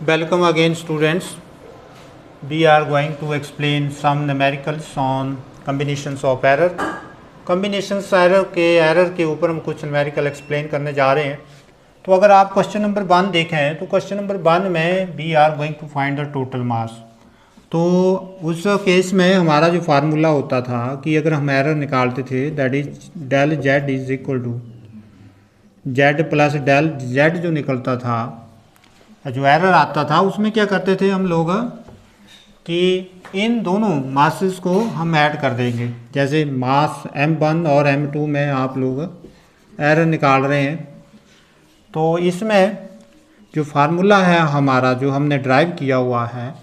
Welcome again students. We are going to explain some numericals on combinations of error. Combinations error के ऊपर हम कुछ numerical explain करने जा रहे हैं। तो अगर आप क्वेश्चन नंबर 1 देखें तो क्वेश्चन नंबर 1 में we are going to find the total mass. तो उस केस में हमारा जो फार्मूला होता था कि अगर हम एरर निकालते थे that is del Z is equal to Z plus del Z जो निकलता था, जो एरर आता था उसमें क्या करते थे हम लोग कि इन दोनों मासेस को हम ऐड कर देंगे। जैसे मास M1 और M2 में आप लोग एरर निकाल रहे हैं, तो इसमें जो फार्मूला है हमारा जो हमने ड्राइव किया हुआ है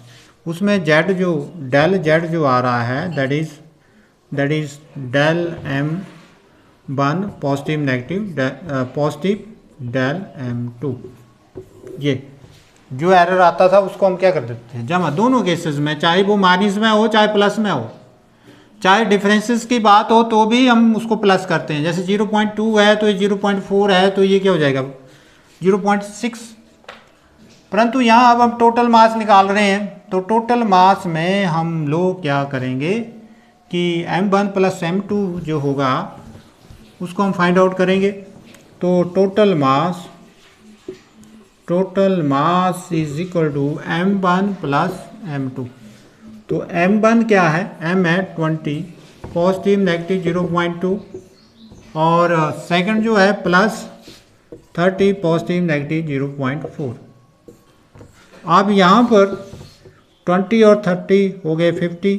उसमें जेड जो डेल जेड जो आ रहा है that is del M1 positive negative positive del M2। ये जो एरर आता था उसको हम क्या कर देते थे जमा, दोनों केसेस में, चाहे वो माइनस में हो चाहे प्लस में हो, चाहे डिफरेंसेस की बात हो तो भी हम उसको प्लस करते हैं। जैसे 0.2 है तो ये 0.4 है तो ये क्या हो जाएगा 0.6। परंतु यहाँ अब हम टोटल मास निकाल रहे हैं, तो टोटल मास में हम लोग क्या करेंगे कि M1 प्लस M2 जो होगा उसको हम फाइंड आउट करेंगे। तो total mass is equal to M1 plus M2। तो M1 क्या है, M है 20 पॉजिटिव नेगेटिव 0.2 और सेकंड जो है प्लस 30 पॉजिटिव नेगेटिव 0.4। अब यहाँ पर 20 और 30 हो गए 50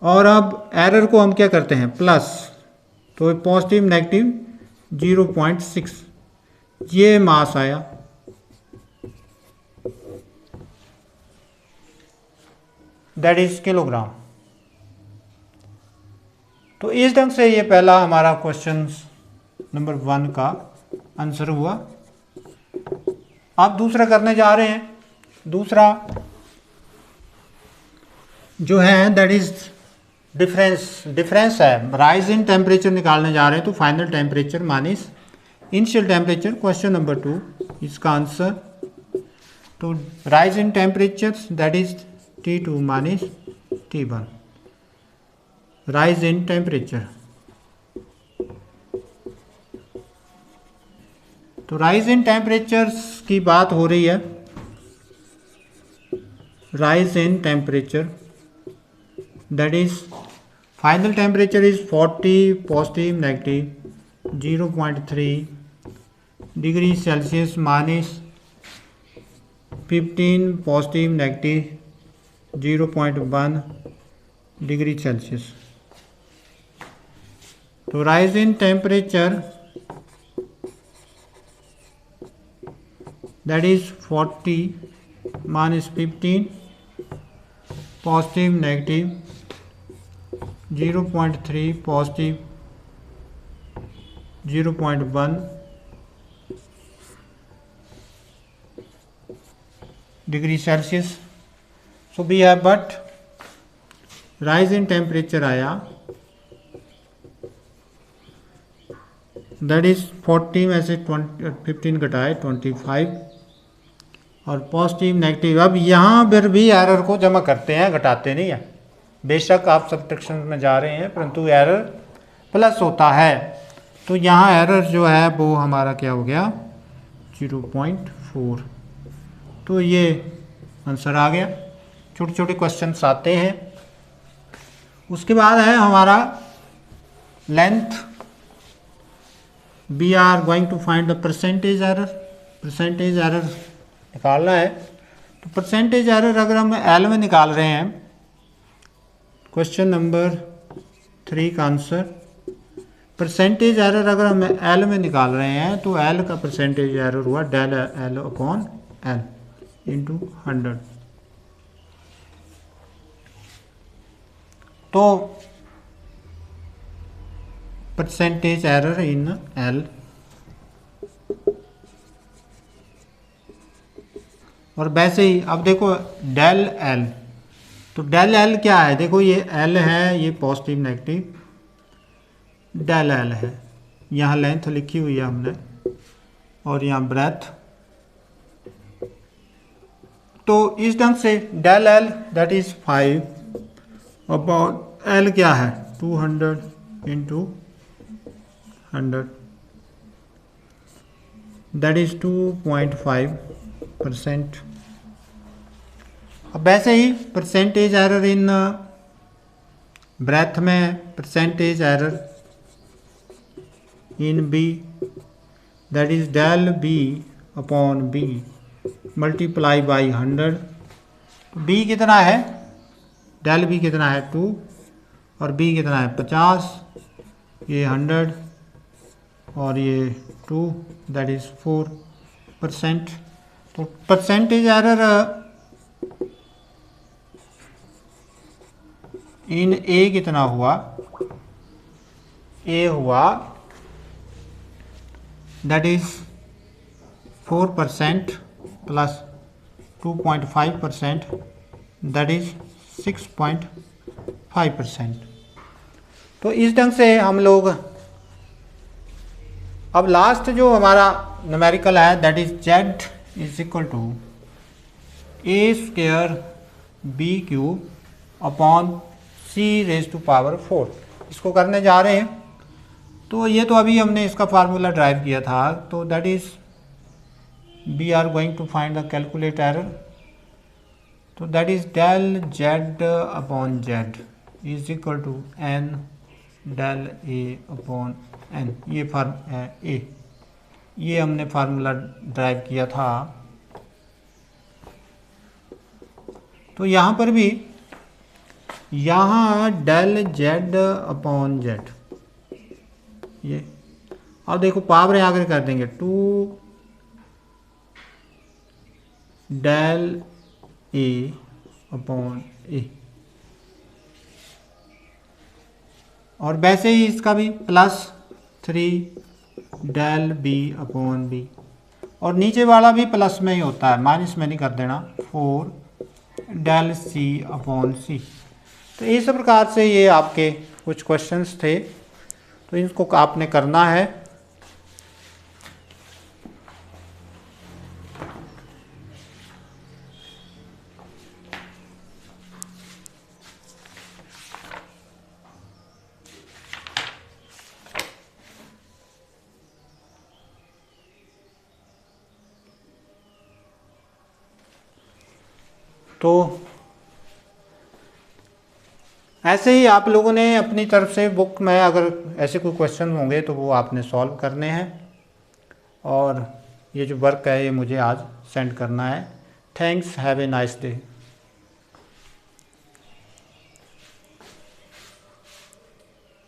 और अब एरर को हम क्या करते हैं प्लस, तो पॉजिटिव नेगेटिव 0.6 ये मास आया। That is kilogram. तो इस ढंग से ये पहला हमारा क्वेश्चन नंबर 1 का आंसर हुआ। अब दूसरा करने जा रहे हैं। दूसरा जो है दैट इज डिफरेंस है, राइज इन टेम्परेचर निकालने जा रहे हैं। तो final temperature minus initial temperature, question number 2 इसका आंसर। तो rise in temperature that is T2 minus T1, rise in temperature. तो राइज इन टेम्परेचर की बात हो रही है। Rise in temperature that is final temperature is 40 positive negative 0.3 degree Celsius minus 15 positive negative 0.1 degree Celsius. तो rise in temperature that is 40 minus 15 positive negative 0.3 positive 0.1 degree Celsius. So we have but rise in temperature आया that is 40 में से 15 घटाए 25 और positive negative. अब यहाँ पर भी एरर को जमा करते हैं, घटाते नहीं है। बेशक आप सब्ट्रैक्शन में जा रहे हैं परंतु एरर प्लस होता है। तो यहाँ एरर जो है वो हमारा क्या हो गया 0.4। तो ये आंसर आ गया। छोटे छोटे क्वेश्चंस आते हैं। उसके बाद है हमारा length. We are going to find the percentage error. Percentage error निकालना है। तो परसेंटेज एरर अगर हम एल में निकाल रहे हैं, क्वेश्चन नंबर 3 का आंसर, परसेंटेज एरर अगर हम एल में निकाल रहे हैं तो एल का परसेंटेज एरर हुआ del L upon L into 100। तो परसेंटेज एरर इन एल। और वैसे ही अब देखो डेल एल, तो डेल एल क्या है, देखो ये एल है, ये पॉजिटिव नेगेटिव डेल एल है। यहाँ लेंथ लिखी हुई है हमने और यहाँ ब्रेथ तो इस ढंग से del L that is 5 upon L क्या है 200 इंटू 100 दैट इज 2.5%। अब वैसे ही परसेंटेज एरर इन ब्रेथ में percentage error in B that is del B upon B multiply by 100। B कितना है डेल बी कितना है 2 और बी कितना है 50, ये 100 और ये 2 दैट इज 4%। तो परसेंटेज एरर इन ए कितना हुआ, ए हुआ that is 4% plus 2.5% that is 6.5%। तो इस ढंग से हम लोग अब लास्ट जो हमारा न्यूमेरिकल है that is Z is equal to A square B cube upon C raise to power 4, इसको करने जा रहे हैं। तो ये तो अभी हमने इसका फार्मूला ड्राइव किया था, तो that is we are going to find the calculate error. तो that is del Z upon Z is equal to N del A upon N, ये ए ये हमने फार्मूला ड्राइव किया था। तो यहाँ पर भी यहाँ डेल जेड अपॉन जेड, ये अब देखो पावर आगे कर देंगे 2 डेल ए अपॉन ए, और वैसे ही इसका भी plus 3 del B upon B, और नीचे वाला भी प्लस में ही होता है, माइनस में नहीं कर देना, 4 डेल सी अपॉन सी। तो इस प्रकार से ये आपके कुछ क्वेश्चंस थे, तो इनको आपने करना है। तो ऐसे ही आप लोगों ने अपनी तरफ से बुक में अगर ऐसे कोई क्वेश्चन होंगे तो वो आपने सॉल्व करने हैं, और ये जो वर्क है ये मुझे आज सेंड करना है। Thanks, have a nice day.